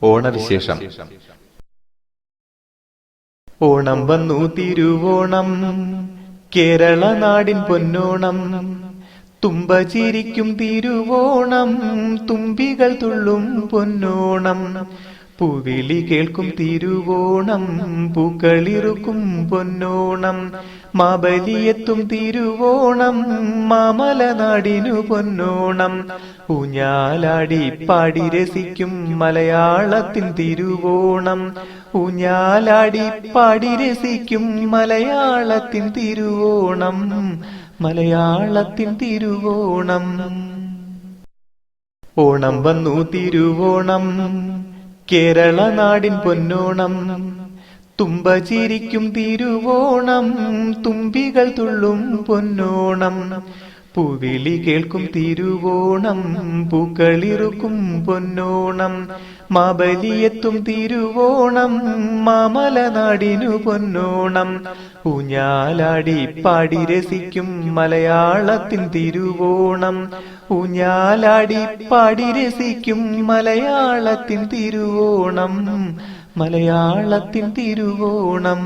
ഓണവിശേഷം. ഓണം വന്നു തിരുവോണം, കേരള നാടിൻ പൊന്നോണം. തുമ്പ ചിരിക്കും തിരുവോണം, തുമ്പികൾ തുള്ളും പൊന്നോണം. പൂവിളി കേൾക്കും തിരുവോണം, പൂക്കളിറുക്കും പൊന്നോണം. മാബലിയെത്തും തിരുവോണം, മാമല നാടിനു പൊന്നോണം. ഊഞ്ഞാലാടി പാടി രസിക്കും മലയാളത്തിൻ തിരുവോണം. ഊഞ്ഞാലാടി പാടി രസിക്കും മലയാളത്തിൻ തിരുവോണം. മലയാളത്തിൻ തിരുവോണം. ഓണം വന്നു തിരുവോണം, കേരള നാടിൻ പൊന്നോണം. തുമ്പ ചിരിക്കും തിരുവോണം, തുമ്പികൾ തുള്ളും പൊന്നോണം. പൂവിളി കേൾക്കും തിരുവോണം, പൂക്കളിറുക്കും പൊന്നോണം. മാബലിയെത്തും തിരുവോണം, മാമല നാടിനു പൊന്നോണം. ഊഞ്ഞാലാടി പാടി രസിക്കും മലയാളത്തിൻ തിരുവോണം. ഊഞ്ഞാലാടി പാടി രസിക്കും മലയാളത്തിൻ തിരുവോണം. മലയാളത്തിൻ തിരുവോണം.